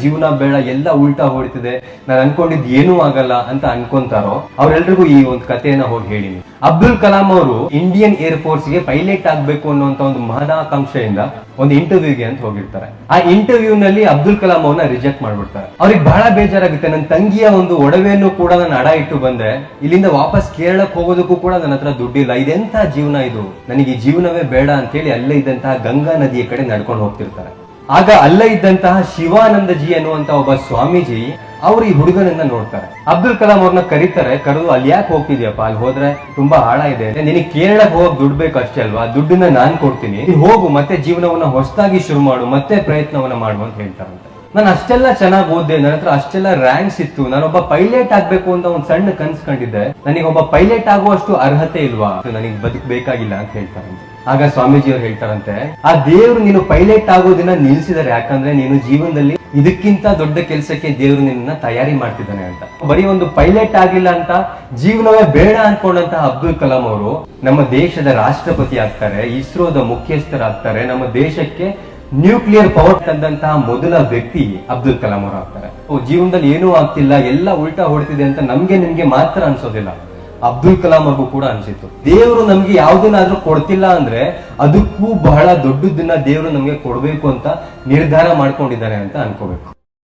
ಜೀವನ ಬೇಡ, ಎಲ್ಲ ಉಲ್ಟಾ ಹೊಡಿತಿದೆ, ನಾನು ಅನ್ಕೊಂಡಿದ್ ಏನೂ ಆಗಲ್ಲ ಅಂತ ಅನ್ಕೊಂತಾರೋ ಅವ್ರೆಲ್ರಿಗೂ ಈ ಒಂದು ಕಥೆಯನ್ನ ಹೋಗಿ ಹೇಳಿನಿ. ಅಬ್ದುಲ್ ಕಲಾಂ ಅವರು ಇಂಡಿಯನ್ ಏರ್ ಫೋರ್ಸ್ ಗೆ ಪೈಲಟ್ ಆಗ್ಬೇಕು ಅನ್ನುವಂತ ಒಂದು ಮಹದಾಕಾಂಕ್ಷೆಯಿಂದ ಒಂದು ಇಂಟರ್ವ್ಯೂಗೆ ಅಂತ ಹೋಗಿರ್ತಾರೆ. ಆ ಇಂಟರ್ವ್ಯೂ ನಲ್ಲಿ ಅಬ್ದುಲ್ ಕಲಾಂ ಅವ್ರನ್ನ ರಿಜೆಕ್ಟ್ ಮಾಡ್ಬಿಡ್ತಾರೆ. ಅವ್ರಿಗೆ ಬಹಳ ಬೇಜಾರಾಗುತ್ತೆ. ನನ್ನ ತಂಗಿಯ ಒಂದು ಒಡವೆಯನ್ನು ಕೂಡ ನಾನು ಅಡ ಇಟ್ಟು ಬಂದೆ, ಇಲ್ಲಿಂದ ವಾಪಸ್ ಕೇರಳಕ್ಕೆ ಹೋಗೋದಕ್ಕೂ ಕೂಡ ನನ್ನ ಹತ್ರ ದುಡ್ಡಿಲ್ಲ, ಇದೆಂತ ಜೀವನ ಇದು, ನನಗೆ ಈ ಜೀವನವೇ ಬೇಡ ಅಂತ ಹೇಳಿ ಅಲ್ಲೇ ಇದ್ದಂತಹ ಗಂಗಾ ನದಿಯ ಕಡೆ ನಡ್ಕೊಂಡು ಹೋಗ್ತಿರ್ತಾರೆ. ಆಗ ಅಲ್ಲೇ ಇದ್ದಂತಹ ಶಿವಾನಂದಜಿ ಅನ್ನುವಂತ ಒಬ್ಬ ಸ್ವಾಮೀಜಿ ಅವ್ರು ಈ ಹುಡುಗನನ್ನ ನೋಡ್ತಾರೆ. ಅಬ್ದುಲ್ ಕಲಾಂ ಅವ್ರನ್ನ ಕರೀತಾರೆ. ಕರೆದು ಅಲ್ಲಿ ಯಾಕೆ ಹೋಗ್ತಿದ್ಯಪ್ಪ, ಅಲ್ಲಿ ಹೋದ್ರೆ ತುಂಬಾ ಆಳ ಇದೆ, ನಿನಗೆ ಕೇರಳಕ್ಕೆ ಹೋಗಿ ದುಡ್ಡು ಬೇಕು ಅಷ್ಟೇ ಅಲ್ವಾ, ದುಡ್ಡನ್ನ ನಾನ್ ಕೊಡ್ತೀನಿ, ಹೋಗು, ಮತ್ತೆ ಜೀವನವನ್ನ ಹೊಸದಾಗಿ ಶುರು ಮಾಡು, ಮತ್ತೆ ಪ್ರಯತ್ನವನ್ನ ಮಾಡು ಅಂತ ಹೇಳ್ತಾರಂತೆ. ನಾನು ಅಷ್ಟೆಲ್ಲ ಚೆನ್ನಾಗಿ ಓದ್ದೆ, ನನ್ನ ಹತ್ರ ಅಷ್ಟೆಲ್ಲ ರ್ಯಾಂಕ್ಸ್ ಇತ್ತು, ನಾನೊಬ್ಬ ಪೈಲಟ್ ಆಗ್ಬೇಕು ಅಂತ ಒಂದ್ ಸಣ್ಣ ಕನ್ಸ್ ಕಂಡಿದ್ದೆ, ನನಗೊಬ್ಬ ಪೈಲಟ್ ಆಗುವಷ್ಟು ಅರ್ಹತೆ ಇಲ್ವಾ, ನನಗೆ ಬದುಕಬೇಕಾಗಿಲ್ಲ ಅಂತ ಹೇಳ್ತಾರಂತೆ. ಆಗ ಸ್ವಾಮೀಜಿ ಅವ್ರು ಹೇಳ್ತಾರಂತೆ, ಆ ದೇವ್ರು ನೀನು ಪೈಲಟ್ ಆಗೋದನ್ನ ನಿಲ್ಸಿದಾರೆ, ಯಾಕಂದ್ರೆ ನೀನು ಜೀವನದಲ್ಲಿ ಇದಕ್ಕಿಂತ ದೊಡ್ಡ ಕೆಲಸಕ್ಕೆ ದೇವ್ರು ನಿನ್ನ ತಯಾರಿ ಮಾಡ್ತಿದ್ದಾನೆ ಅಂತ. ಬರೀ ಒಂದು ಪೈಲಟ್ ಆಗಿಲ್ಲ ಅಂತ ಜೀವನವೇ ಬೇಡ ಅನ್ಕೊಂಡಂತ ಅಬ್ದುಲ್ ಕಲಾಂ ಅವರು ನಮ್ಮ ದೇಶದ ರಾಷ್ಟ್ರಪತಿ ಆಗ್ತಾರೆ, ಇಸ್ರೋದ ಮುಖ್ಯಸ್ಥರಾಗ್ತಾರೆ, ನಮ್ಮ ದೇಶಕ್ಕೆ ನ್ಯೂಕ್ಲಿಯರ್ ಪವರ್ ತಂದಂತಹ ಮೊದಲ ವ್ಯಕ್ತಿ ಅಬ್ದುಲ್ ಕಲಾಂ ಅವರು ಆಗ್ತಾರೆ. ಜೀವನದಲ್ಲಿ ಏನೂ ಆಗ್ತಿಲ್ಲ, ಎಲ್ಲ ಉಲ್ಟಾ ಹೊಡ್ತಿದೆ ಅಂತ ನಿಮ್ಗೆ ಮಾತ್ರ ಅನ್ಸೋದಿಲ್ಲ, ಅಬ್ದುಲ್ ಕಲಾಂ ಅವ್ರಿಗೂ ಕೂಡ ಅನ್ಸಿತ್ತು. ದೇವರು ನಮ್ಗೆ ಯಾವ್ದನ್ನಾದ್ರೂ ಕೊಡ್ತಿಲ್ಲ ಅಂದ್ರೆ ಅದಕ್ಕೂ ಬಹಳ ದೊಡ್ಡದನ್ನ ದೇವರು ನಮ್ಗೆ ಕೊಡ್ಬೇಕು ಅಂತ ನಿರ್ಧಾರ ಮಾಡ್ಕೊಂಡಿದ್ದಾರೆ ಅಂತ ಅನ್ಕೋಬೇಕು.